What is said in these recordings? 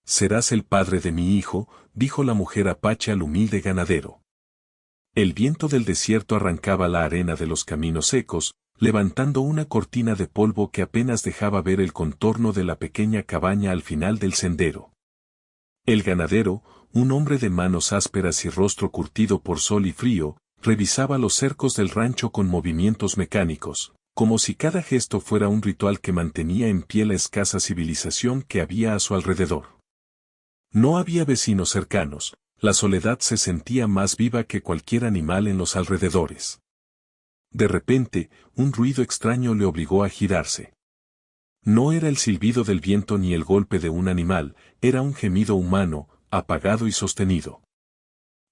serás el padre de mi hijo, dijo la mujer apache al humilde ganadero. El viento del desierto arrancaba la arena de los caminos secos, levantando una cortina de polvo que apenas dejaba ver el contorno de la pequeña cabaña al final del sendero. El ganadero, un hombre de manos ásperas y rostro curtido por sol y frío, revisaba los cercos del rancho con movimientos mecánicos, como si cada gesto fuera un ritual que mantenía en pie la escasa civilización que había a su alrededor. No había vecinos cercanos, la soledad se sentía más viva que cualquier animal en los alrededores. De repente, un ruido extraño le obligó a girarse. No era el silbido del viento ni el golpe de un animal, era un gemido humano, apagado y sostenido.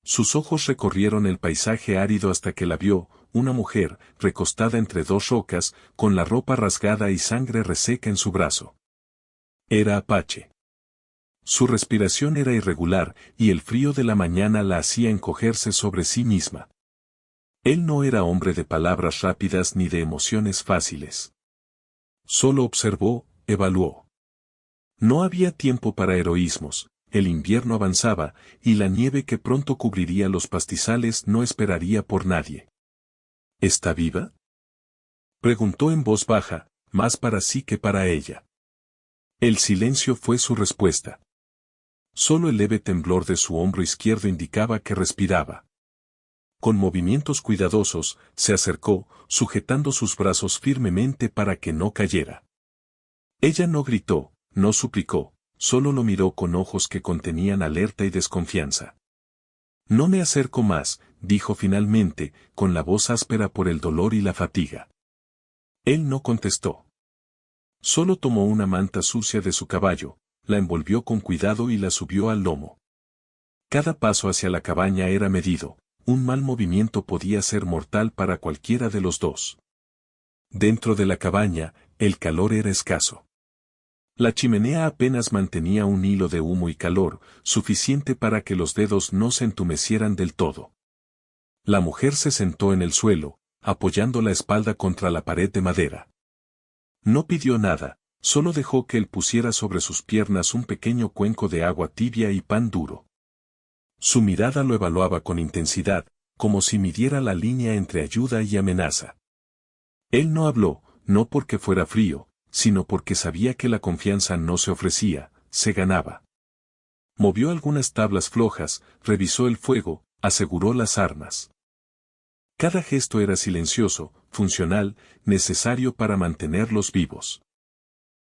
Sus ojos recorrieron el paisaje árido hasta que la vio, una mujer, recostada entre dos rocas, con la ropa rasgada y sangre reseca en su brazo. Era Apache. Su respiración era irregular, y el frío de la mañana la hacía encogerse sobre sí misma. Él no era hombre de palabras rápidas ni de emociones fáciles. Solo observó, evaluó. No había tiempo para heroísmos, el invierno avanzaba, y la nieve que pronto cubriría los pastizales no esperaría por nadie. ¿Está viva?, preguntó en voz baja, más para sí que para ella. El silencio fue su respuesta. Solo el leve temblor de su hombro izquierdo indicaba que respiraba. Con movimientos cuidadosos, se acercó, sujetando sus brazos firmemente para que no cayera. Ella no gritó, no suplicó, solo lo miró con ojos que contenían alerta y desconfianza. No me acerco más, dijo finalmente, con la voz áspera por el dolor y la fatiga. Él no contestó. Solo tomó una manta sucia de su caballo, la envolvió con cuidado y la subió al lomo. Cada paso hacia la cabaña era medido. Un mal movimiento podía ser mortal para cualquiera de los dos. Dentro de la cabaña, el calor era escaso. La chimenea apenas mantenía un hilo de humo y calor, suficiente para que los dedos no se entumecieran del todo. La mujer se sentó en el suelo, apoyando la espalda contra la pared de madera. No pidió nada, solo dejó que él pusiera sobre sus piernas un pequeño cuenco de agua tibia y pan duro. Su mirada lo evaluaba con intensidad, como si midiera la línea entre ayuda y amenaza. Él no habló, no porque fuera frío, sino porque sabía que la confianza no se ofrecía, se ganaba. Movió algunas tablas flojas, revisó el fuego, aseguró las armas. Cada gesto era silencioso, funcional, necesario para mantenerlos vivos.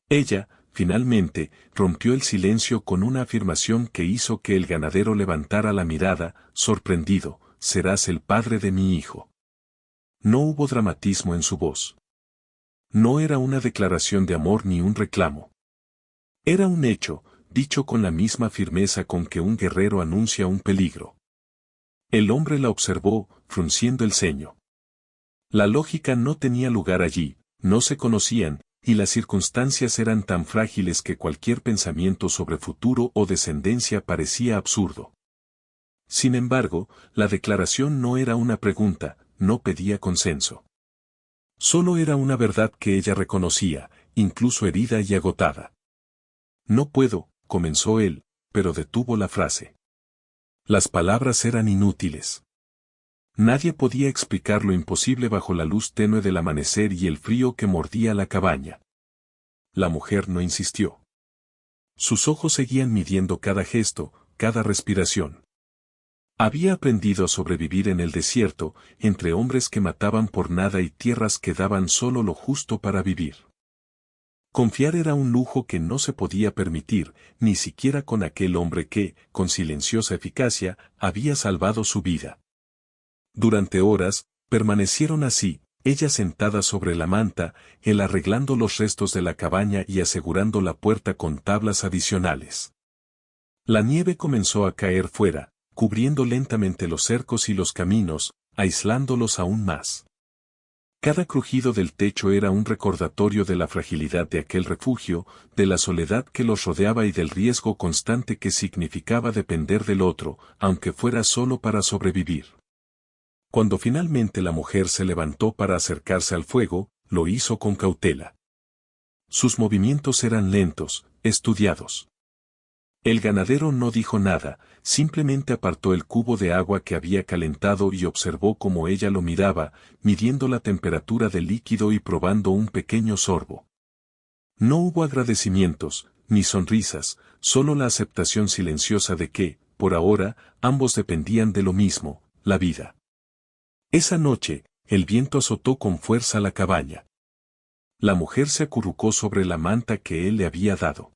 Ella, finalmente, rompió el silencio con una afirmación que hizo que el ganadero levantara la mirada, sorprendido: serás el padre de mi hijo. No hubo dramatismo en su voz. No era una declaración de amor ni un reclamo. Era un hecho, dicho con la misma firmeza con que un guerrero anuncia un peligro. El hombre la observó, frunciendo el ceño. La lógica no tenía lugar allí, no se conocían, y las circunstancias eran tan frágiles que cualquier pensamiento sobre futuro o descendencia parecía absurdo. Sin embargo, la declaración no era una pregunta, no pedía consenso. Solo era una verdad que ella reconocía, incluso herida y agotada. No puedo, comenzó él, pero detuvo la frase. Las palabras eran inútiles. Nadie podía explicar lo imposible bajo la luz tenue del amanecer y el frío que mordía la cabaña. La mujer no insistió. Sus ojos seguían midiendo cada gesto, cada respiración. Había aprendido a sobrevivir en el desierto, entre hombres que mataban por nada y tierras que daban solo lo justo para vivir. Confiar era un lujo que no se podía permitir, ni siquiera con aquel hombre que, con silenciosa eficacia, había salvado su vida. Durante horas, permanecieron así, ella sentada sobre la manta, él arreglando los restos de la cabaña y asegurando la puerta con tablas adicionales. La nieve comenzó a caer fuera, cubriendo lentamente los cercos y los caminos, aislándolos aún más. Cada crujido del techo era un recordatorio de la fragilidad de aquel refugio, de la soledad que los rodeaba y del riesgo constante que significaba depender del otro, aunque fuera solo para sobrevivir. Cuando finalmente la mujer se levantó para acercarse al fuego, lo hizo con cautela. Sus movimientos eran lentos, estudiados. El ganadero no dijo nada, simplemente apartó el cubo de agua que había calentado y observó cómo ella lo miraba, midiendo la temperatura del líquido y probando un pequeño sorbo. No hubo agradecimientos, ni sonrisas, solo la aceptación silenciosa de que, por ahora, ambos dependían de lo mismo, la vida. Esa noche, el viento azotó con fuerza la cabaña. La mujer se acurrucó sobre la manta que él le había dado.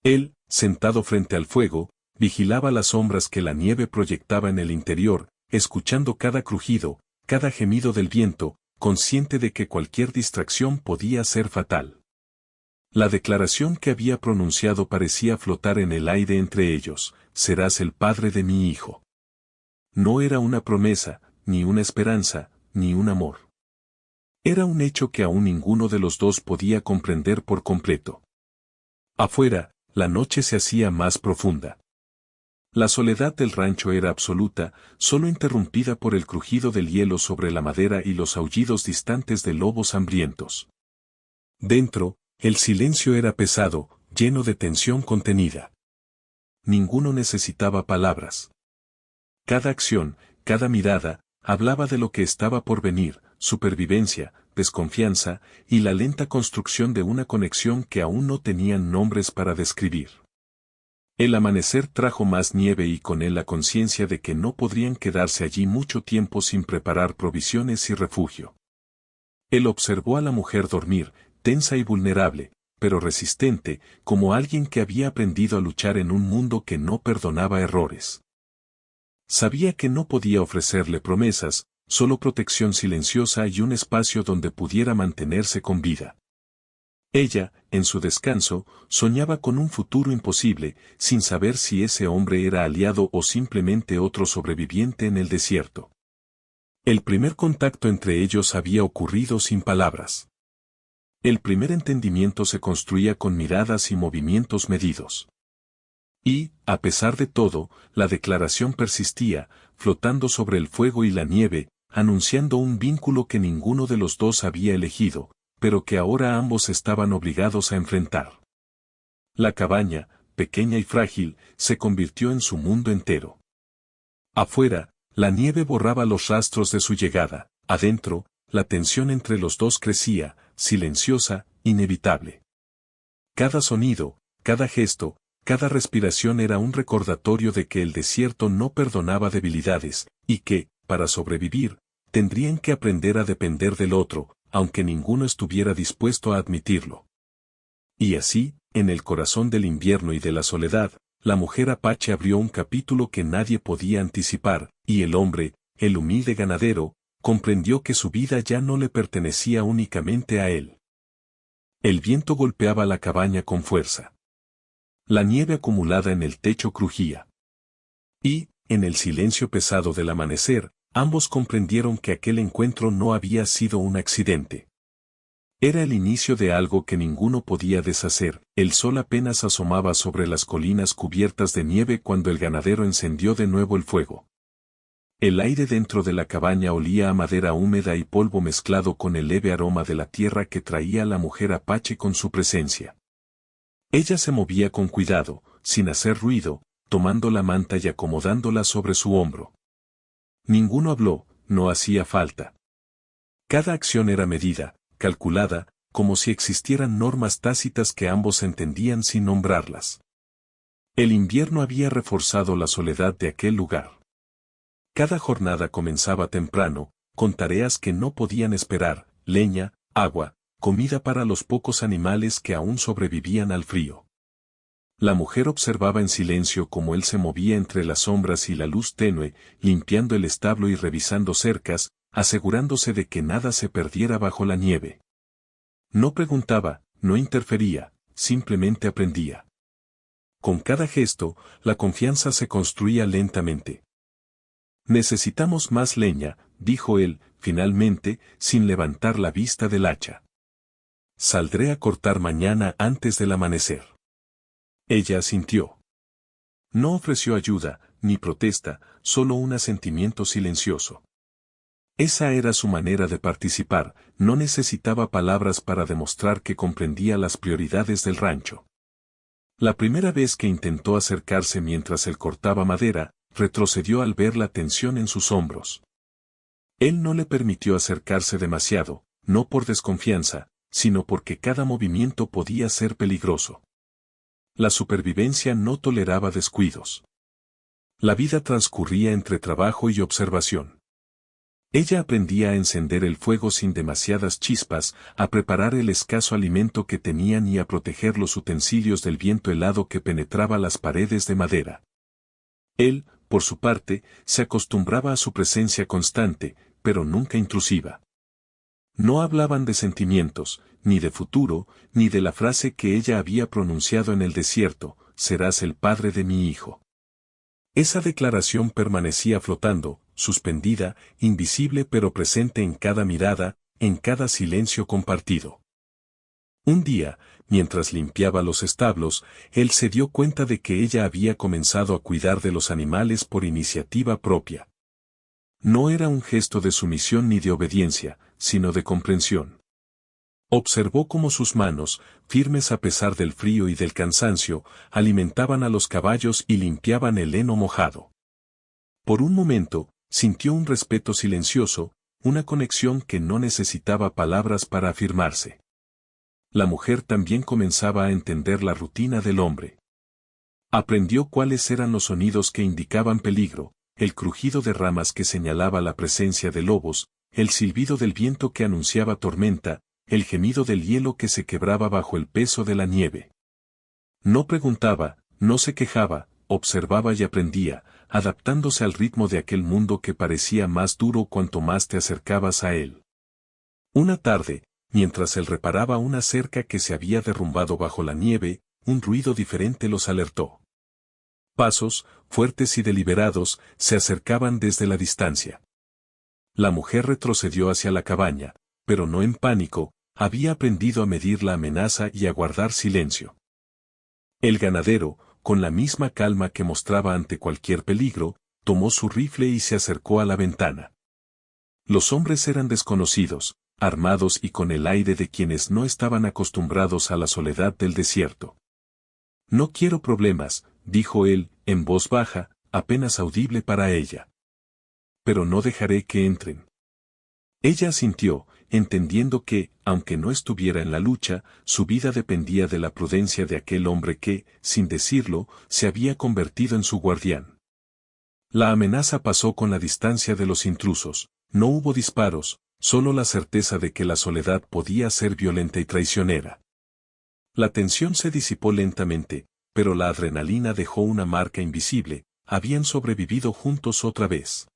Él, sentado frente al fuego, vigilaba las sombras que la nieve proyectaba en el interior, escuchando cada crujido, cada gemido del viento, consciente de que cualquier distracción podía ser fatal. La declaración que había pronunciado parecía flotar en el aire entre ellos: serás el padre de mi hijo. No era una promesa, ni una esperanza, ni un amor. Era un hecho que aún ninguno de los dos podía comprender por completo. Afuera, la noche se hacía más profunda. La soledad del rancho era absoluta, solo interrumpida por el crujido del hielo sobre la madera y los aullidos distantes de lobos hambrientos. Dentro, el silencio era pesado, lleno de tensión contenida. Ninguno necesitaba palabras. Cada acción, cada mirada, hablaba de lo que estaba por venir: supervivencia, desconfianza, y la lenta construcción de una conexión que aún no tenían nombres para describir. El amanecer trajo más nieve y con él la conciencia de que no podrían quedarse allí mucho tiempo sin preparar provisiones y refugio. Él observó a la mujer dormir, tensa y vulnerable, pero resistente, como alguien que había aprendido a luchar en un mundo que no perdonaba errores. Sabía que no podía ofrecerle promesas, solo protección silenciosa y un espacio donde pudiera mantenerse con vida. Ella, en su descanso, soñaba con un futuro imposible, sin saber si ese hombre era aliado o simplemente otro sobreviviente en el desierto. El primer contacto entre ellos había ocurrido sin palabras. El primer entendimiento se construía con miradas y movimientos medidos. Y, a pesar de todo, la declaración persistía, flotando sobre el fuego y la nieve, anunciando un vínculo que ninguno de los dos había elegido, pero que ahora ambos estaban obligados a enfrentar. La cabaña, pequeña y frágil, se convirtió en su mundo entero. Afuera, la nieve borraba los rastros de su llegada; adentro, la tensión entre los dos crecía, silenciosa, inevitable. Cada sonido, cada gesto, cada respiración era un recordatorio de que el desierto no perdonaba debilidades, y que, para sobrevivir, tendrían que aprender a depender del otro, aunque ninguno estuviera dispuesto a admitirlo. Y así, en el corazón del invierno y de la soledad, la mujer apache abrió un capítulo que nadie podía anticipar, y el hombre, el humilde ganadero, comprendió que su vida ya no le pertenecía únicamente a él. El viento golpeaba la cabaña con fuerza. La nieve acumulada en el techo crujía. Y, en el silencio pesado del amanecer, ambos comprendieron que aquel encuentro no había sido un accidente. Era el inicio de algo que ninguno podía deshacer. El sol apenas asomaba sobre las colinas cubiertas de nieve cuando el ganadero encendió de nuevo el fuego. El aire dentro de la cabaña olía a madera húmeda y polvo mezclado con el leve aroma de la tierra que traía la mujer apache con su presencia. Ella se movía con cuidado, sin hacer ruido, tomando la manta y acomodándola sobre su hombro. Ninguno habló, no hacía falta. Cada acción era medida, calculada, como si existieran normas tácitas que ambos entendían sin nombrarlas. El invierno había reforzado la soledad de aquel lugar. Cada jornada comenzaba temprano, con tareas que no podían esperar: leña, agua, comida para los pocos animales que aún sobrevivían al frío. La mujer observaba en silencio cómo él se movía entre las sombras y la luz tenue, limpiando el establo y revisando cercas, asegurándose de que nada se perdiera bajo la nieve. No preguntaba, no interfería, simplemente aprendía. Con cada gesto, la confianza se construía lentamente. «Necesitamos más leña», dijo él, finalmente, sin levantar la vista del hacha. «Saldré a cortar mañana antes del amanecer». Ella asintió. No ofreció ayuda, ni protesta, solo un asentimiento silencioso. Esa era su manera de participar, no necesitaba palabras para demostrar que comprendía las prioridades del rancho. La primera vez que intentó acercarse mientras él cortaba madera, retrocedió al ver la tensión en sus hombros. Él no le permitió acercarse demasiado, no por desconfianza, sino porque cada movimiento podía ser peligroso. La supervivencia no toleraba descuidos. La vida transcurría entre trabajo y observación. Ella aprendía a encender el fuego sin demasiadas chispas, a preparar el escaso alimento que tenían y a proteger los utensilios del viento helado que penetraba las paredes de madera. Él, por su parte, se acostumbraba a su presencia constante, pero nunca intrusiva. No hablaban de sentimientos, ni de futuro, ni de la frase que ella había pronunciado en el desierto: serás el padre de mi hijo. Esa declaración permanecía flotando, suspendida, invisible pero presente en cada mirada, en cada silencio compartido. Un día, mientras limpiaba los establos, él se dio cuenta de que ella había comenzado a cuidar de los animales por iniciativa propia. No era un gesto de sumisión ni de obediencia, sino de comprensión. Observó cómo sus manos, firmes a pesar del frío y del cansancio, alimentaban a los caballos y limpiaban el heno mojado. Por un momento, sintió un respeto silencioso, una conexión que no necesitaba palabras para afirmarse. La mujer también comenzaba a entender la rutina del hombre. Aprendió cuáles eran los sonidos que indicaban peligro: el crujido de ramas que señalaba la presencia de lobos, el silbido del viento que anunciaba tormenta, el gemido del hielo que se quebraba bajo el peso de la nieve. No preguntaba, no se quejaba, observaba y aprendía, adaptándose al ritmo de aquel mundo que parecía más duro cuanto más te acercabas a él. Una tarde, mientras él reparaba una cerca que se había derrumbado bajo la nieve, un ruido diferente los alertó. Pasos, fuertes y deliberados, se acercaban desde la distancia. La mujer retrocedió hacia la cabaña, pero no en pánico. Había aprendido a medir la amenaza y a guardar silencio. El ganadero, con la misma calma que mostraba ante cualquier peligro, tomó su rifle y se acercó a la ventana. Los hombres eran desconocidos, armados y con el aire de quienes no estaban acostumbrados a la soledad del desierto. No quiero problemas, dijo él, en voz baja, apenas audible para ella. Pero no dejaré que entren. Ella asintió, entendiendo que, aunque no estuviera en la lucha, su vida dependía de la prudencia de aquel hombre que, sin decirlo, se había convertido en su guardián. La amenaza pasó con la distancia de los intrusos. No hubo disparos, solo la certeza de que la soledad podía ser violenta y traicionera. La tensión se disipó lentamente, pero la adrenalina dejó una marca invisible. Habían sobrevivido juntos otra vez.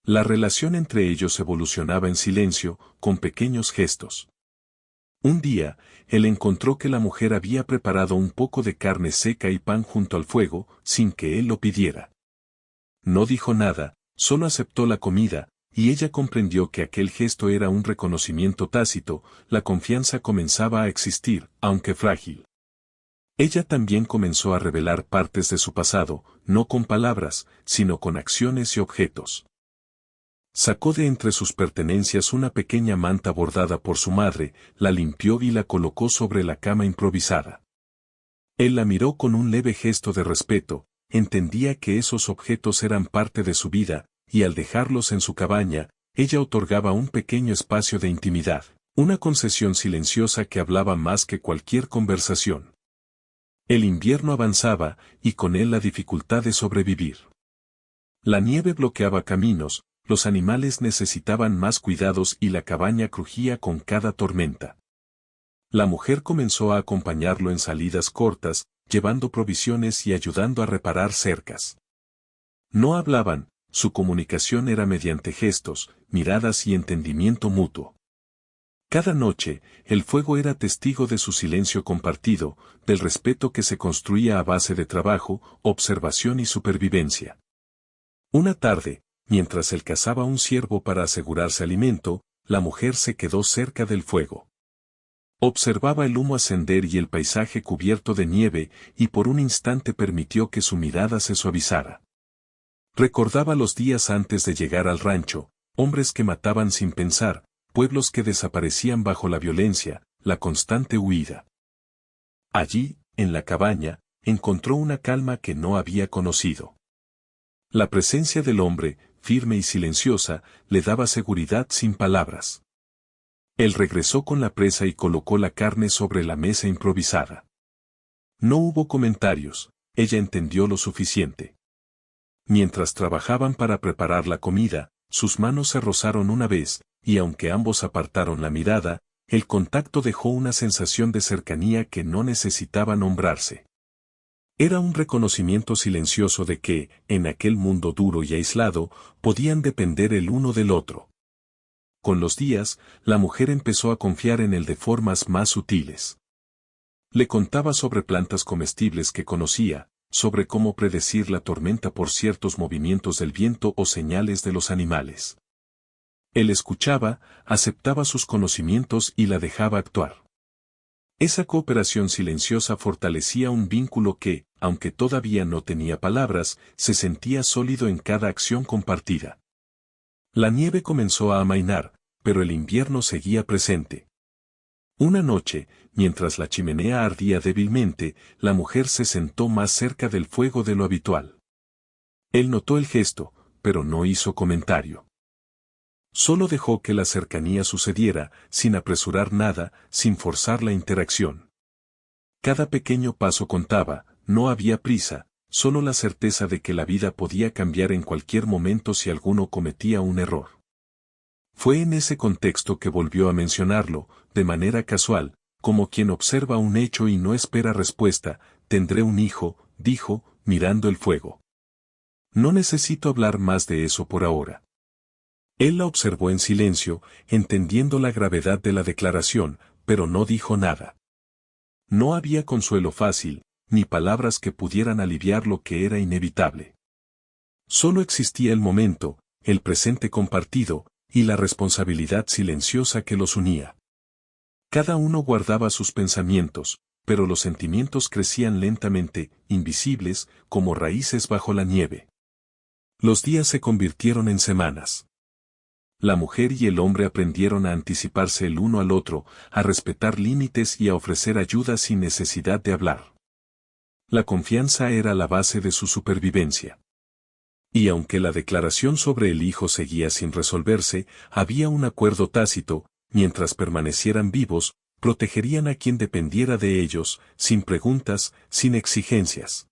La relación entre ellos evolucionaba en silencio, con pequeños gestos. Un día, él encontró que la mujer había preparado un poco de carne seca y pan junto al fuego, sin que él lo pidiera. No dijo nada, solo aceptó la comida, y ella comprendió que aquel gesto era un reconocimiento tácito. La confianza comenzaba a existir, aunque frágil. Ella también comenzó a revelar partes de su pasado, no con palabras, sino con acciones y objetos. Sacó de entre sus pertenencias una pequeña manta bordada por su madre, la limpió y la colocó sobre la cama improvisada. Él la miró con un leve gesto de respeto, entendía que esos objetos eran parte de su vida, y al dejarlos en su cabaña, ella otorgaba un pequeño espacio de intimidad, una concesión silenciosa que hablaba más que cualquier conversación. El invierno avanzaba, y con él la dificultad de sobrevivir. La nieve bloqueaba caminos. Los animales necesitaban más cuidados y la cabaña crujía con cada tormenta. La mujer comenzó a acompañarlo en salidas cortas, llevando provisiones y ayudando a reparar cercas. No hablaban, su comunicación era mediante gestos, miradas y entendimiento mutuo. Cada noche, el fuego era testigo de su silencio compartido, del respeto que se construía a base de trabajo, observación y supervivencia. Una tarde, mientras él cazaba un ciervo para asegurarse alimento, la mujer se quedó cerca del fuego. Observaba el humo ascender y el paisaje cubierto de nieve, y por un instante permitió que su mirada se suavizara. Recordaba los días antes de llegar al rancho, hombres que mataban sin pensar, pueblos que desaparecían bajo la violencia, la constante huida. Allí, en la cabaña, encontró una calma que no había conocido. La presencia del hombre, firme y silenciosa, le daba seguridad sin palabras. Él regresó con la presa y colocó la carne sobre la mesa improvisada. No hubo comentarios, ella entendió lo suficiente. Mientras trabajaban para preparar la comida, sus manos se rozaron una vez, y aunque ambos apartaron la mirada, el contacto dejó una sensación de cercanía que no necesitaba nombrarse. Era un reconocimiento silencioso de que, en aquel mundo duro y aislado, podían depender el uno del otro. Con los días, la mujer empezó a confiar en él de formas más sutiles. Le contaba sobre plantas comestibles que conocía, sobre cómo predecir la tormenta por ciertos movimientos del viento o señales de los animales. Él escuchaba, aceptaba sus conocimientos y la dejaba actuar. Esa cooperación silenciosa fortalecía un vínculo que, aunque todavía no tenía palabras, se sentía sólido en cada acción compartida. La nieve comenzó a amainar, pero el invierno seguía presente. Una noche, mientras la chimenea ardía débilmente, la mujer se sentó más cerca del fuego de lo habitual. Él notó el gesto, pero no hizo comentario. Solo dejó que la cercanía sucediera, sin apresurar nada, sin forzar la interacción. Cada pequeño paso contaba, no había prisa, solo la certeza de que la vida podía cambiar en cualquier momento si alguno cometía un error. Fue en ese contexto que volvió a mencionarlo, de manera casual, como quien observa un hecho y no espera respuesta. Tendré un hijo, dijo, mirando el fuego. No necesito hablar más de eso por ahora. Él la observó en silencio, entendiendo la gravedad de la declaración, pero no dijo nada. No había consuelo fácil, ni palabras que pudieran aliviar lo que era inevitable. Solo existía el momento, el presente compartido, y la responsabilidad silenciosa que los unía. Cada uno guardaba sus pensamientos, pero los sentimientos crecían lentamente, invisibles, como raíces bajo la nieve. Los días se convirtieron en semanas. La mujer y el hombre aprendieron a anticiparse el uno al otro, a respetar límites y a ofrecer ayuda sin necesidad de hablar. La confianza era la base de su supervivencia. Y aunque la declaración sobre el hijo seguía sin resolverse, había un acuerdo tácito: mientras permanecieran vivos, protegerían a quien dependiera de ellos, sin preguntas, sin exigencias.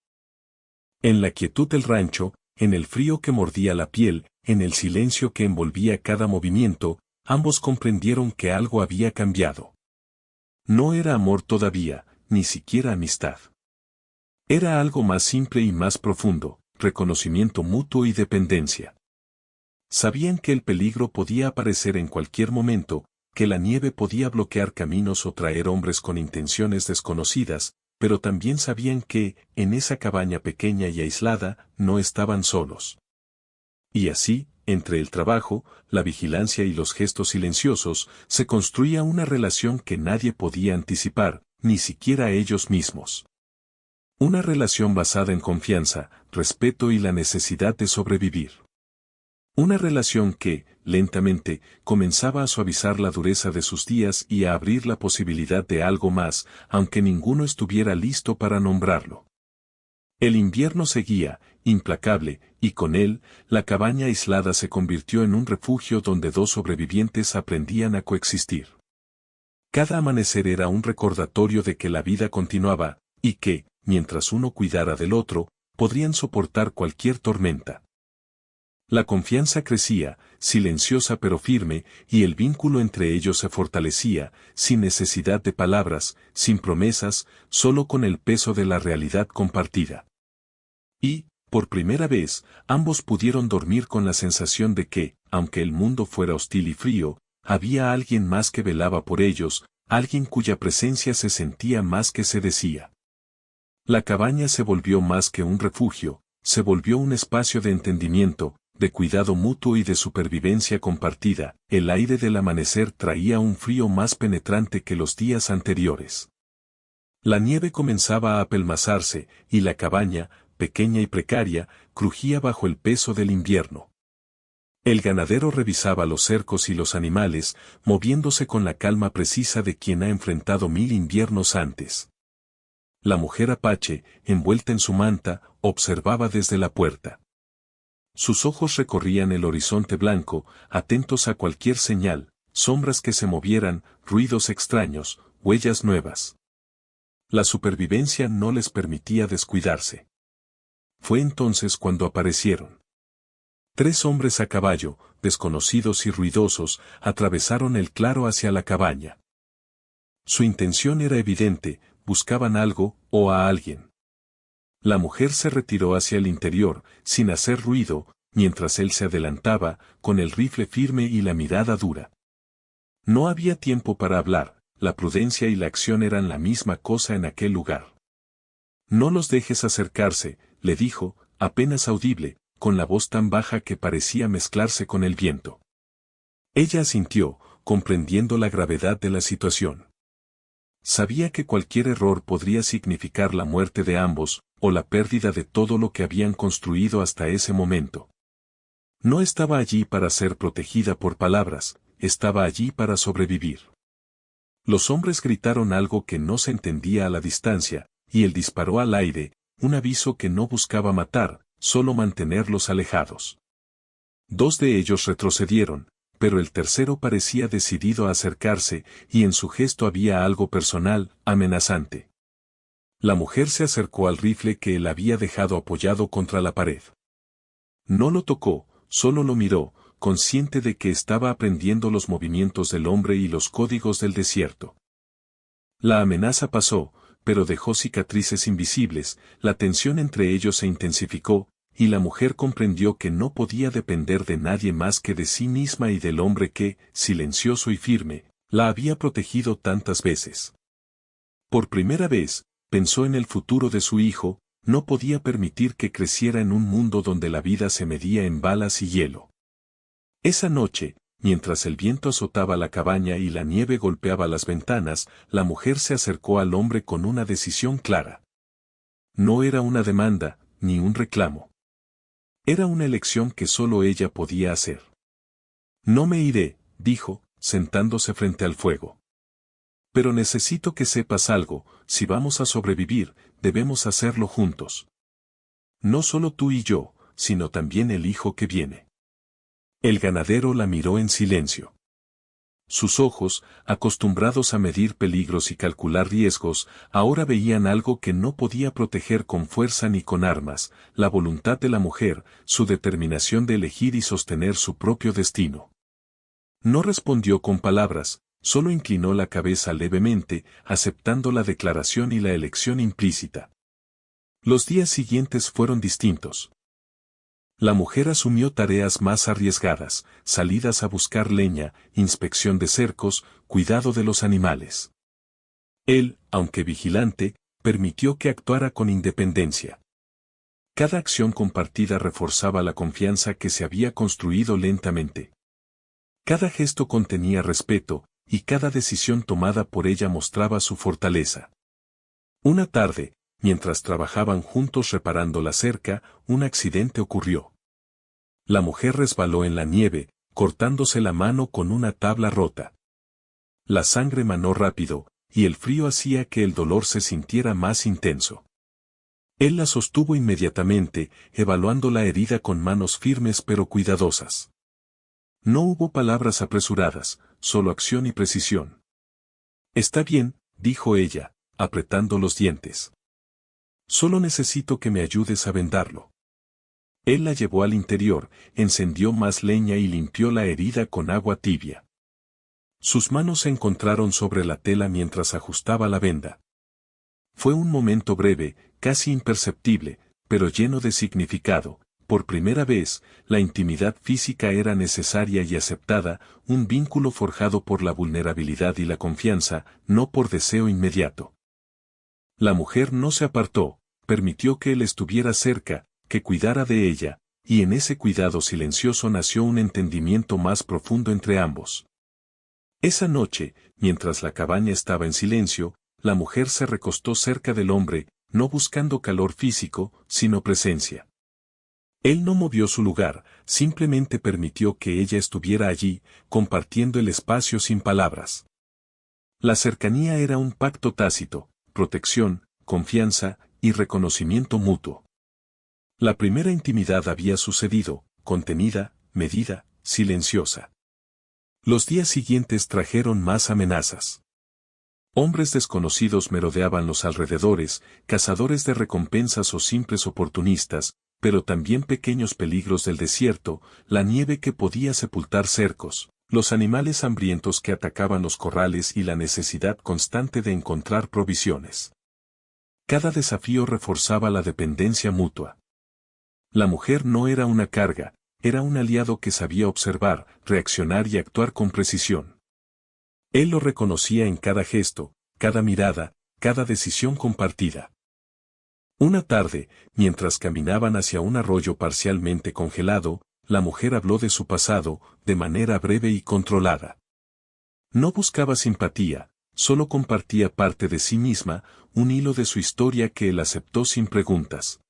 En la quietud del rancho, en el frío que mordía la piel, en el silencio que envolvía cada movimiento, ambos comprendieron que algo había cambiado. No era amor todavía, ni siquiera amistad. Era algo más simple y más profundo: reconocimiento mutuo y dependencia. Sabían que el peligro podía aparecer en cualquier momento, que la nieve podía bloquear caminos o traer hombres con intenciones desconocidas, pero también sabían que, en esa cabaña pequeña y aislada, no estaban solos. Y así, entre el trabajo, la vigilancia y los gestos silenciosos, se construía una relación que nadie podía anticipar, ni siquiera ellos mismos. Una relación basada en confianza, respeto y la necesidad de sobrevivir. Una relación que, lentamente, comenzaba a suavizar la dureza de sus días y a abrir la posibilidad de algo más, aunque ninguno estuviera listo para nombrarlo. El invierno seguía, implacable, y con él, la cabaña aislada se convirtió en un refugio donde dos sobrevivientes aprendían a coexistir. Cada amanecer era un recordatorio de que la vida continuaba, y que, mientras uno cuidara del otro, podrían soportar cualquier tormenta. La confianza crecía, silenciosa pero firme, y el vínculo entre ellos se fortalecía, sin necesidad de palabras, sin promesas, solo con el peso de la realidad compartida. Y, por primera vez, ambos pudieron dormir con la sensación de que, aunque el mundo fuera hostil y frío, había alguien más que velaba por ellos, alguien cuya presencia se sentía más que se decía. La cabaña se volvió más que un refugio, se volvió un espacio de entendimiento, de cuidado mutuo y de supervivencia compartida. El aire del amanecer traía un frío más penetrante que los días anteriores. La nieve comenzaba a apelmazarse, y la cabaña, pequeña y precaria, crujía bajo el peso del invierno. El ganadero revisaba los cercos y los animales, moviéndose con la calma precisa de quien ha enfrentado 1000 inviernos antes. La mujer Apache, envuelta en su manta, observaba desde la puerta. Sus ojos recorrían el horizonte blanco, atentos a cualquier señal, sombras que se movieran, ruidos extraños, huellas nuevas. La supervivencia no les permitía descuidarse. Fue entonces cuando aparecieron. 3 hombres a caballo, desconocidos y ruidosos, atravesaron el claro hacia la cabaña. Su intención era evidente, buscaban algo, o a alguien. La mujer se retiró hacia el interior, sin hacer ruido, mientras él se adelantaba, con el rifle firme y la mirada dura. No había tiempo para hablar, la prudencia y la acción eran la misma cosa en aquel lugar. No los dejes acercarse, le dijo, apenas audible, con la voz tan baja que parecía mezclarse con el viento. Ella asintió, comprendiendo la gravedad de la situación. Sabía que cualquier error podría significar la muerte de ambos, o la pérdida de todo lo que habían construido hasta ese momento. No estaba allí para ser protegida por palabras, estaba allí para sobrevivir. Los hombres gritaron algo que no se entendía a la distancia, y él disparó al aire, un aviso que no buscaba matar, solo mantenerlos alejados. 2 de ellos retrocedieron, pero el tercero parecía decidido a acercarse, y en su gesto había algo personal, amenazante. La mujer se acercó al rifle que él había dejado apoyado contra la pared. No lo tocó, solo lo miró, consciente de que estaba aprendiendo los movimientos del hombre y los códigos del desierto. La amenaza pasó, pero dejó cicatrices invisibles, la tensión entre ellos se intensificó, y la mujer comprendió que no podía depender de nadie más que de sí misma y del hombre que, silencioso y firme, la había protegido tantas veces. Por primera vez, pensó en el futuro de su hijo, no podía permitir que creciera en un mundo donde la vida se medía en balas y hielo. Esa noche, mientras el viento azotaba la cabaña y la nieve golpeaba las ventanas, la mujer se acercó al hombre con una decisión clara. No era una demanda, ni un reclamo. Era una elección que solo ella podía hacer. No me iré, dijo, sentándose frente al fuego. Pero necesito que sepas algo, si vamos a sobrevivir, debemos hacerlo juntos. No solo tú y yo, sino también el hijo que viene. El ganadero la miró en silencio. Sus ojos, acostumbrados a medir peligros y calcular riesgos, ahora veían algo que no podía proteger con fuerza ni con armas, la voluntad de la mujer, su determinación de elegir y sostener su propio destino. No respondió con palabras, solo inclinó la cabeza levemente, aceptando la declaración y la elección implícita. Los días siguientes fueron distintos. La mujer asumió tareas más arriesgadas, salidas a buscar leña, inspección de cercos, cuidado de los animales. Él, aunque vigilante, permitió que actuara con independencia. Cada acción compartida reforzaba la confianza que se había construido lentamente. Cada gesto contenía respeto, y cada decisión tomada por ella mostraba su fortaleza. Una tarde, mientras trabajaban juntos reparando la cerca, un accidente ocurrió. La mujer resbaló en la nieve, cortándose la mano con una tabla rota. La sangre manó rápido, y el frío hacía que el dolor se sintiera más intenso. Él la sostuvo inmediatamente, evaluando la herida con manos firmes pero cuidadosas. No hubo palabras apresuradas, solo acción y precisión. Está bien, dijo ella, apretando los dientes. Solo necesito que me ayudes a vendarlo. Él la llevó al interior, encendió más leña y limpió la herida con agua tibia. Sus manos se encontraron sobre la tela mientras ajustaba la venda. Fue un momento breve, casi imperceptible, pero lleno de significado. Por primera vez, la intimidad física era necesaria y aceptada, un vínculo forjado por la vulnerabilidad y la confianza, no por deseo inmediato. La mujer no se apartó, permitió que él estuviera cerca, que cuidara de ella, y en ese cuidado silencioso nació un entendimiento más profundo entre ambos. Esa noche, mientras la cabaña estaba en silencio, la mujer se recostó cerca del hombre, no buscando calor físico, sino presencia. Él no movió su lugar, simplemente permitió que ella estuviera allí, compartiendo el espacio sin palabras. La cercanía era un pacto tácito, protección, confianza y reconocimiento mutuo. La primera intimidad había sucedido, contenida, medida, silenciosa. Los días siguientes trajeron más amenazas. Hombres desconocidos merodeaban los alrededores, cazadores de recompensas o simples oportunistas, pero también pequeños peligros del desierto, la nieve que podía sepultar cercos, los animales hambrientos que atacaban los corrales y la necesidad constante de encontrar provisiones. Cada desafío reforzaba la dependencia mutua. La mujer no era una carga, era un aliado que sabía observar, reaccionar y actuar con precisión. Él lo reconocía en cada gesto, cada mirada, cada decisión compartida. Una tarde, mientras caminaban hacia un arroyo parcialmente congelado, la mujer habló de su pasado, de manera breve y controlada. No buscaba simpatía, solo compartía parte de sí misma, un hilo de su historia que él aceptó sin preguntas.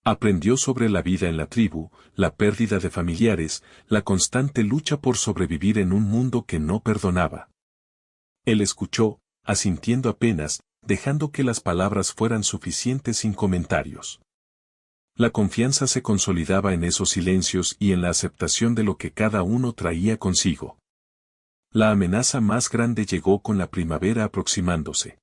Aprendió sobre la vida en la tribu, la pérdida de familiares, la constante lucha por sobrevivir en un mundo que no perdonaba. Él escuchó, asintiendo apenas, dejando que las palabras fueran suficientes sin comentarios. La confianza se consolidaba en esos silencios y en la aceptación de lo que cada uno traía consigo. La amenaza más grande llegó con la primavera aproximándose.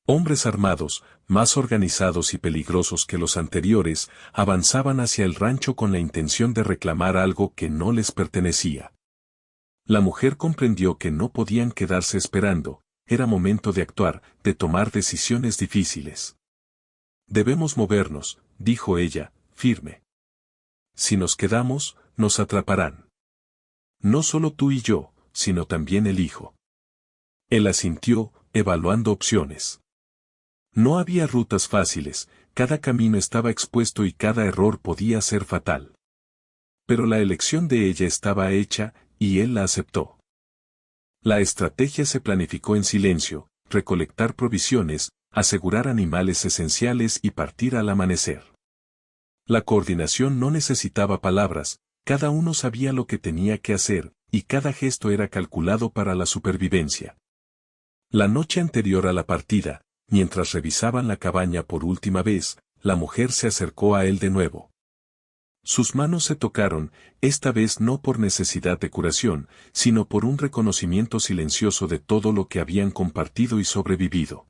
Hombres armados, más organizados y peligrosos que los anteriores, avanzaban hacia el rancho con la intención de reclamar algo que no les pertenecía. La mujer comprendió que no podían quedarse esperando, era momento de actuar, de tomar decisiones difíciles. Debemos movernos, dijo ella, firme. Si nos quedamos, nos atraparán. No solo tú y yo, sino también el hijo. Él asintió, evaluando opciones. No había rutas fáciles, cada camino estaba expuesto y cada error podía ser fatal. Pero la elección de ella estaba hecha, y él la aceptó. La estrategia se planificó en silencio, recolectar provisiones, asegurar animales esenciales y partir al amanecer. La coordinación no necesitaba palabras, cada uno sabía lo que tenía que hacer, y cada gesto era calculado para la supervivencia. La noche anterior a la partida, mientras revisaban la cabaña por última vez, la mujer se acercó a él de nuevo. Sus manos se tocaron, esta vez no por necesidad de curación, sino por un reconocimiento silencioso de todo lo que habían compartido y sobrevivido.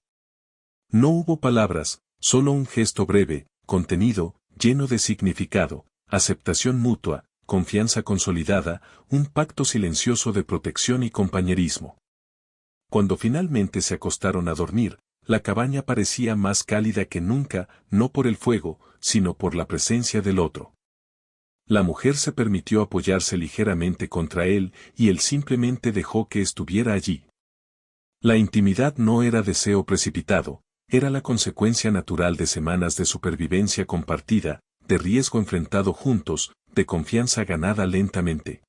No hubo palabras, solo un gesto breve, contenido, lleno de significado, aceptación mutua, confianza consolidada, un pacto silencioso de protección y compañerismo. Cuando finalmente se acostaron a dormir, la cabaña parecía más cálida que nunca, no por el fuego, sino por la presencia del otro. La mujer se permitió apoyarse ligeramente contra él, y él simplemente dejó que estuviera allí. La intimidad no era deseo precipitado, era la consecuencia natural de semanas de supervivencia compartida, de riesgo enfrentado juntos, de confianza ganada lentamente.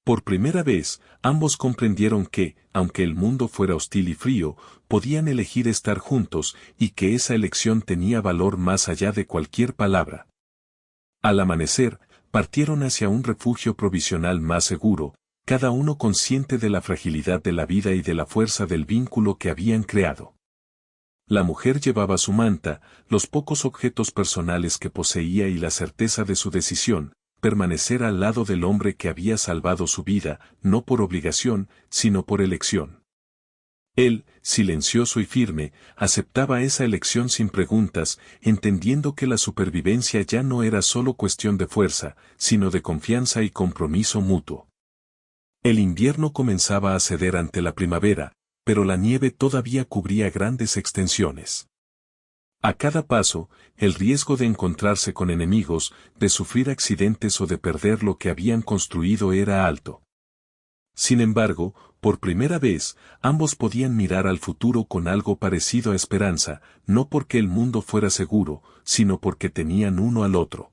Por primera vez, ambos comprendieron que, aunque el mundo fuera hostil y frío, podían elegir estar juntos, y que esa elección tenía valor más allá de cualquier palabra. Al amanecer, partieron hacia un refugio provisional más seguro, cada uno consciente de la fragilidad de la vida y de la fuerza del vínculo que habían creado. La mujer llevaba su manta, los pocos objetos personales que poseía y la certeza de su decisión, permanecer al lado del hombre que había salvado su vida, no por obligación, sino por elección. Él, silencioso y firme, aceptaba esa elección sin preguntas, entendiendo que la supervivencia ya no era solo cuestión de fuerza, sino de confianza y compromiso mutuo. El invierno comenzaba a ceder ante la primavera, pero la nieve todavía cubría grandes extensiones. A cada paso, el riesgo de encontrarse con enemigos, de sufrir accidentes o de perder lo que habían construido era alto. Sin embargo, por primera vez, ambos podían mirar al futuro con algo parecido a esperanza, no porque el mundo fuera seguro, sino porque tenían uno al otro.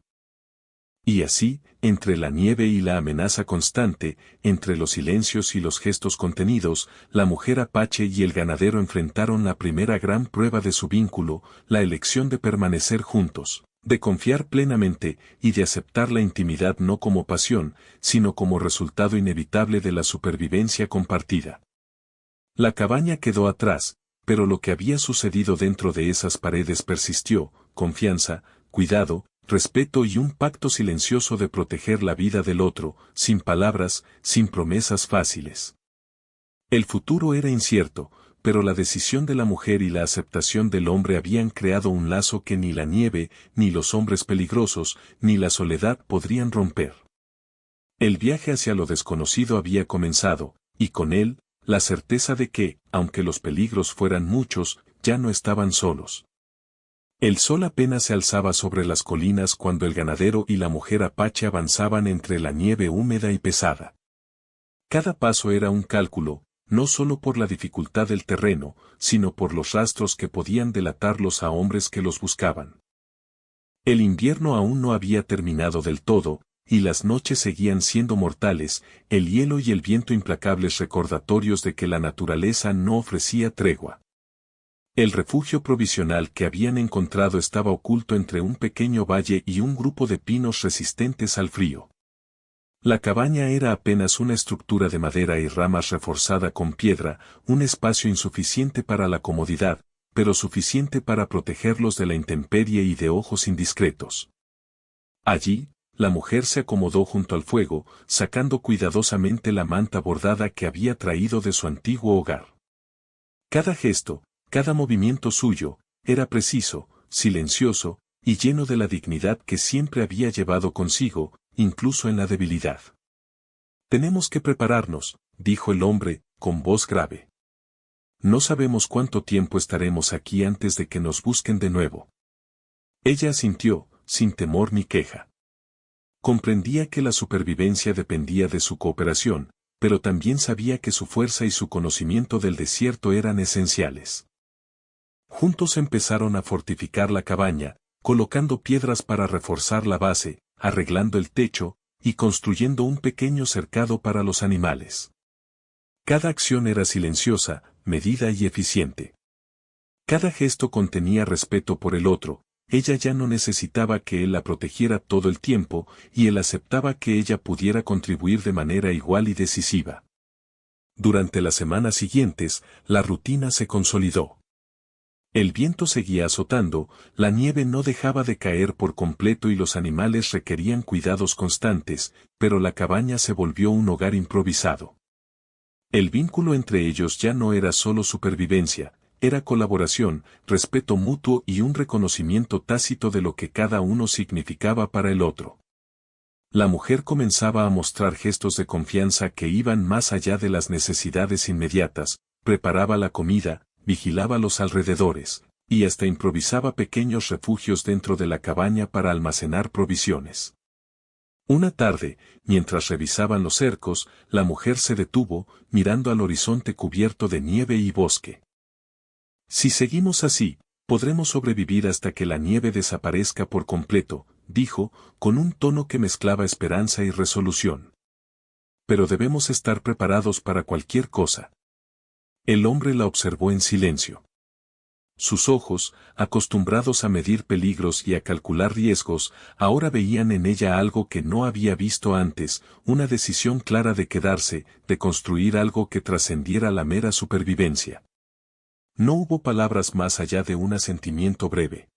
Y así, entre la nieve y la amenaza constante, entre los silencios y los gestos contenidos, la mujer apache y el ganadero enfrentaron la primera gran prueba de su vínculo, la elección de permanecer juntos, de confiar plenamente y de aceptar la intimidad no como pasión, sino como resultado inevitable de la supervivencia compartida. La cabaña quedó atrás, pero lo que había sucedido dentro de esas paredes persistió: confianza, cuidado, respeto y un pacto silencioso de proteger la vida del otro, sin palabras, sin promesas fáciles. El futuro era incierto, pero la decisión de la mujer y la aceptación del hombre habían creado un lazo que ni la nieve, ni los hombres peligrosos, ni la soledad podrían romper. El viaje hacia lo desconocido había comenzado, y con él, la certeza de que, aunque los peligros fueran muchos, ya no estaban solos. El sol apenas se alzaba sobre las colinas cuando el ganadero y la mujer apache avanzaban entre la nieve húmeda y pesada. Cada paso era un cálculo, no solo por la dificultad del terreno, sino por los rastros que podían delatarlos a hombres que los buscaban. El invierno aún no había terminado del todo, y las noches seguían siendo mortales, el hielo y el viento implacables recordatorios de que la naturaleza no ofrecía tregua. El refugio provisional que habían encontrado estaba oculto entre un pequeño valle y un grupo de pinos resistentes al frío. La cabaña era apenas una estructura de madera y ramas reforzada con piedra, un espacio insuficiente para la comodidad, pero suficiente para protegerlos de la intemperie y de ojos indiscretos. Allí, la mujer se acomodó junto al fuego, sacando cuidadosamente la manta bordada que había traído de su antiguo hogar. Cada gesto, cada movimiento suyo, era preciso, silencioso, y lleno de la dignidad que siempre había llevado consigo, incluso en la debilidad. «Tenemos que prepararnos», dijo el hombre, con voz grave. «No sabemos cuánto tiempo estaremos aquí antes de que nos busquen de nuevo». Ella asintió, sin temor ni queja. Comprendía que la supervivencia dependía de su cooperación, pero también sabía que su fuerza y su conocimiento del desierto eran esenciales. Juntos empezaron a fortificar la cabaña, colocando piedras para reforzar la base, arreglando el techo, y construyendo un pequeño cercado para los animales. Cada acción era silenciosa, medida y eficiente. Cada gesto contenía respeto por el otro, ella ya no necesitaba que él la protegiera todo el tiempo, y él aceptaba que ella pudiera contribuir de manera igual y decisiva. Durante las semanas siguientes, la rutina se consolidó. El viento seguía azotando, la nieve no dejaba de caer por completo y los animales requerían cuidados constantes, pero la cabaña se volvió un hogar improvisado. El vínculo entre ellos ya no era solo supervivencia, era colaboración, respeto mutuo y un reconocimiento tácito de lo que cada uno significaba para el otro. La mujer comenzaba a mostrar gestos de confianza que iban más allá de las necesidades inmediatas, preparaba la comida, vigilaba los alrededores, y hasta improvisaba pequeños refugios dentro de la cabaña para almacenar provisiones. Una tarde, mientras revisaban los cercos, la mujer se detuvo, mirando al horizonte cubierto de nieve y bosque. «Si seguimos así, podremos sobrevivir hasta que la nieve desaparezca por completo», dijo, con un tono que mezclaba esperanza y resolución. «Pero debemos estar preparados para cualquier cosa». El hombre la observó en silencio. Sus ojos, acostumbrados a medir peligros y a calcular riesgos, ahora veían en ella algo que no había visto antes, una decisión clara de quedarse, de construir algo que trascendiera la mera supervivencia. No hubo palabras más allá de un asentimiento breve.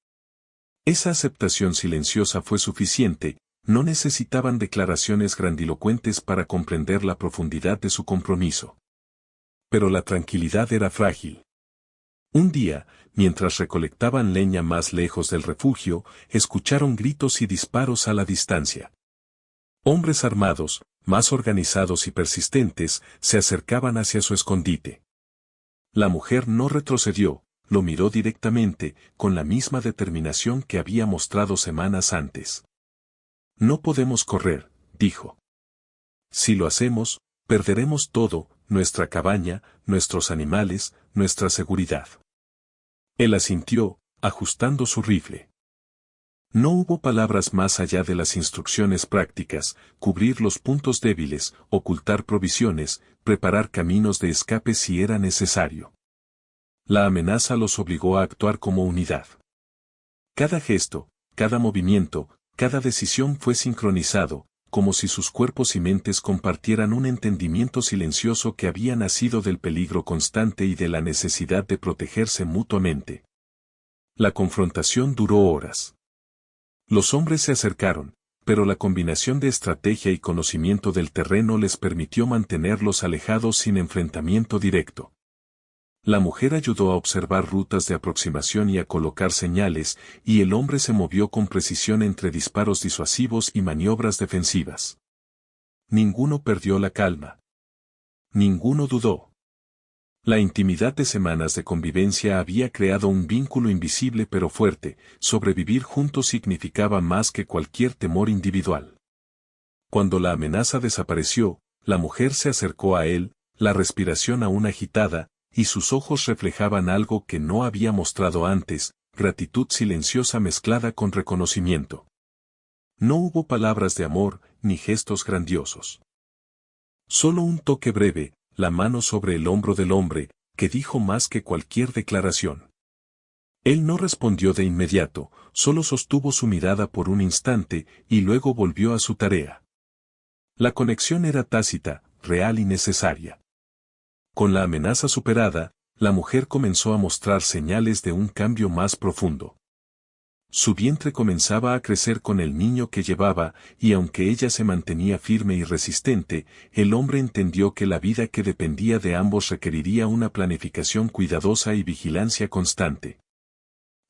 Esa aceptación silenciosa fue suficiente, no necesitaban declaraciones grandilocuentes para comprender la profundidad de su compromiso. Pero la tranquilidad era frágil. Un día, mientras recolectaban leña más lejos del refugio, escucharon gritos y disparos a la distancia. Hombres armados, más organizados y persistentes, se acercaban hacia su escondite. La mujer no retrocedió, lo miró directamente, con la misma determinación que había mostrado semanas antes. «No podemos correr», dijo. «Si lo hacemos, perderemos todo, nuestra cabaña, nuestros animales, nuestra seguridad». Él asintió, ajustando su rifle. No hubo palabras más allá de las instrucciones prácticas: cubrir los puntos débiles, ocultar provisiones, preparar caminos de escape si era necesario. La amenaza los obligó a actuar como unidad. Cada gesto, cada movimiento, cada decisión fue sincronizado, como si sus cuerpos y mentes compartieran un entendimiento silencioso que había nacido del peligro constante y de la necesidad de protegerse mutuamente. La confrontación duró horas. Los hombres se acercaron, pero la combinación de estrategia y conocimiento del terreno les permitió mantenerlos alejados sin enfrentamiento directo. La mujer ayudó a observar rutas de aproximación y a colocar señales, y el hombre se movió con precisión entre disparos disuasivos y maniobras defensivas. Ninguno perdió la calma. Ninguno dudó. La intimidad de semanas de convivencia había creado un vínculo invisible pero fuerte. Sobrevivir juntos significaba más que cualquier temor individual. Cuando la amenaza desapareció, la mujer se acercó a él, la respiración aún agitada, y sus ojos reflejaban algo que no había mostrado antes, gratitud silenciosa mezclada con reconocimiento. No hubo palabras de amor, ni gestos grandiosos. Solo un toque breve, la mano sobre el hombro del hombre, que dijo más que cualquier declaración. Él no respondió de inmediato, solo sostuvo su mirada por un instante y luego volvió a su tarea. La conexión era tácita, real y necesaria. Con la amenaza superada, la mujer comenzó a mostrar señales de un cambio más profundo. Su vientre comenzaba a crecer con el niño que llevaba, y aunque ella se mantenía firme y resistente, el hombre entendió que la vida que dependía de ambos requeriría una planificación cuidadosa y vigilancia constante.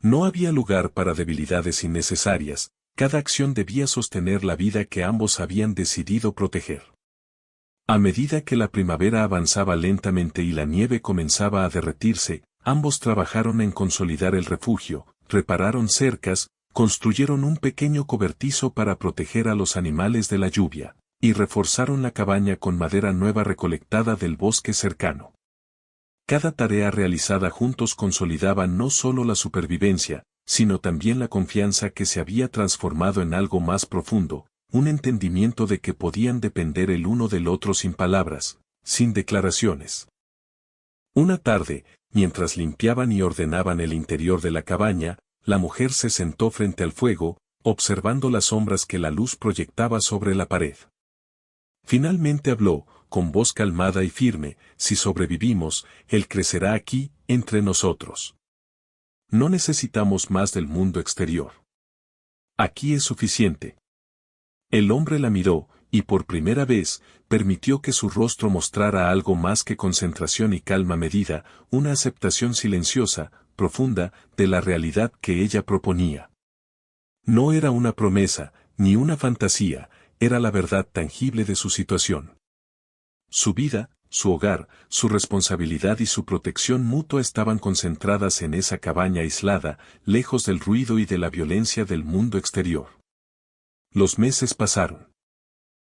No había lugar para debilidades innecesarias, cada acción debía sostener la vida que ambos habían decidido proteger. A medida que la primavera avanzaba lentamente y la nieve comenzaba a derretirse, ambos trabajaron en consolidar el refugio, repararon cercas, construyeron un pequeño cobertizo para proteger a los animales de la lluvia, y reforzaron la cabaña con madera nueva recolectada del bosque cercano. Cada tarea realizada juntos consolidaba no solo la supervivencia, sino también la confianza que se había transformado en algo más profundo, un entendimiento de que podían depender el uno del otro sin palabras, sin declaraciones. Una tarde, mientras limpiaban y ordenaban el interior de la cabaña, la mujer se sentó frente al fuego, observando las sombras que la luz proyectaba sobre la pared. Finalmente habló, con voz calmada y firme: si sobrevivimos, él crecerá aquí, entre nosotros. No necesitamos más del mundo exterior. Aquí es suficiente. El hombre la miró, y por primera vez, permitió que su rostro mostrara algo más que concentración y calma medida, una aceptación silenciosa, profunda, de la realidad que ella proponía. No era una promesa, ni una fantasía, era la verdad tangible de su situación. Su vida, su hogar, su responsabilidad y su protección mutua estaban concentradas en esa cabaña aislada, lejos del ruido y de la violencia del mundo exterior. Los meses pasaron.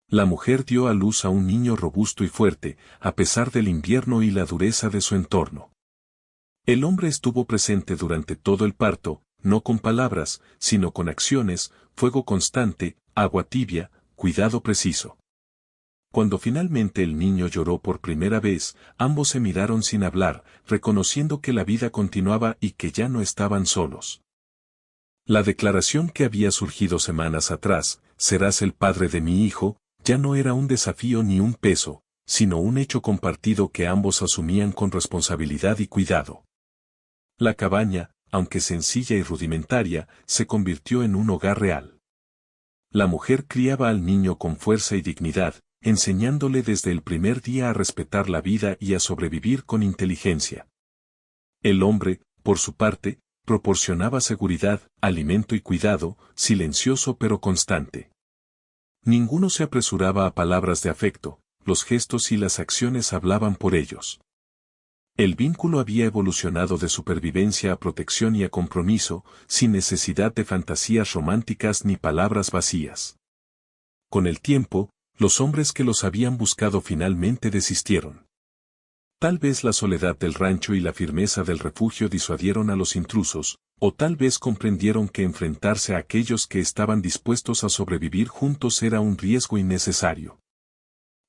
La mujer dio a luz a un niño robusto y fuerte, a pesar del invierno y la dureza de su entorno. El hombre estuvo presente durante todo el parto, no con palabras, sino con acciones, fuego constante, agua tibia, cuidado preciso. Cuando finalmente el niño lloró por primera vez, ambos se miraron sin hablar, reconociendo que la vida continuaba y que ya no estaban solos. La declaración que había surgido semanas atrás, serás el padre de mi hijo, ya no era un desafío ni un peso, sino un hecho compartido que ambos asumían con responsabilidad y cuidado. La cabaña, aunque sencilla y rudimentaria, se convirtió en un hogar real. La mujer criaba al niño con fuerza y dignidad, enseñándole desde el primer día a respetar la vida y a sobrevivir con inteligencia. El hombre, por su parte, proporcionaba seguridad, alimento y cuidado, silencioso pero constante. Ninguno se apresuraba a palabras de afecto, los gestos y las acciones hablaban por ellos. El vínculo había evolucionado de supervivencia a protección y a compromiso, sin necesidad de fantasías románticas ni palabras vacías. Con el tiempo, los hombres que los habían buscado finalmente desistieron. Tal vez la soledad del rancho y la firmeza del refugio disuadieron a los intrusos, o tal vez comprendieron que enfrentarse a aquellos que estaban dispuestos a sobrevivir juntos era un riesgo innecesario.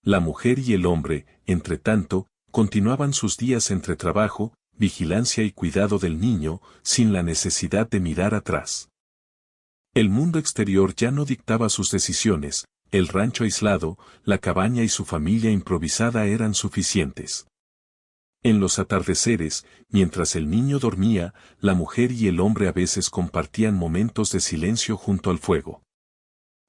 La mujer y el hombre, entre tanto, continuaban sus días entre trabajo, vigilancia y cuidado del niño, sin la necesidad de mirar atrás. El mundo exterior ya no dictaba sus decisiones, el rancho aislado, la cabaña y su familia improvisada eran suficientes. En los atardeceres, mientras el niño dormía, la mujer y el hombre a veces compartían momentos de silencio junto al fuego.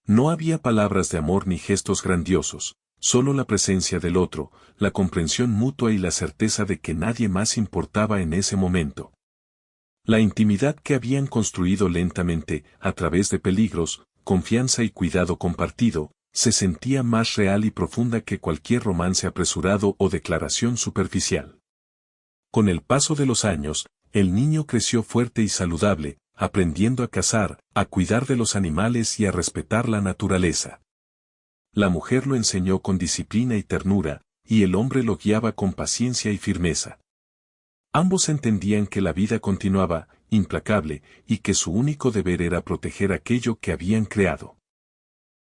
No había palabras de amor ni gestos grandiosos, solo la presencia del otro, la comprensión mutua y la certeza de que nadie más importaba en ese momento. La intimidad que habían construido lentamente, a través de peligros, confianza y cuidado compartido, se sentía más real y profunda que cualquier romance apresurado o declaración superficial. Con el paso de los años, el niño creció fuerte y saludable, aprendiendo a cazar, a cuidar de los animales y a respetar la naturaleza. La mujer lo enseñó con disciplina y ternura, y el hombre lo guiaba con paciencia y firmeza. Ambos entendían que la vida continuaba, implacable, y que su único deber era proteger aquello que habían creado.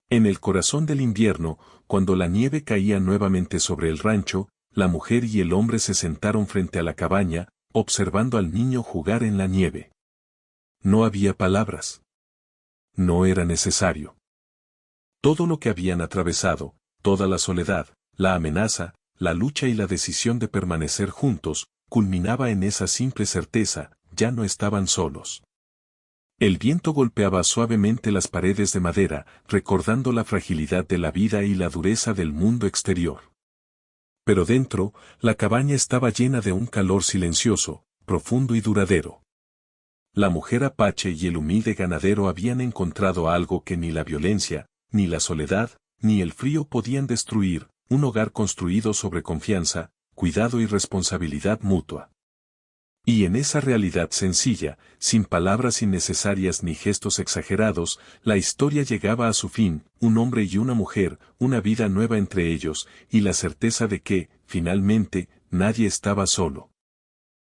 En el corazón del invierno, cuando la nieve caía nuevamente sobre el rancho, la mujer y el hombre se sentaron frente a la cabaña, observando al niño jugar en la nieve. No había palabras. No era necesario. Todo lo que habían atravesado, toda la soledad, la amenaza, la lucha y la decisión de permanecer juntos, culminaba en esa simple certeza: ya no estaban solos. El viento golpeaba suavemente las paredes de madera, recordando la fragilidad de la vida y la dureza del mundo exterior. Pero dentro, la cabaña estaba llena de un calor silencioso, profundo y duradero. La mujer apache y el humilde ganadero habían encontrado algo que ni la violencia, ni la soledad, ni el frío podían destruir: un hogar construido sobre confianza, cuidado y responsabilidad mutua. Y en esa realidad sencilla, sin palabras innecesarias ni gestos exagerados, la historia llegaba a su fin: un hombre y una mujer, una vida nueva entre ellos, y la certeza de que, finalmente, nadie estaba solo.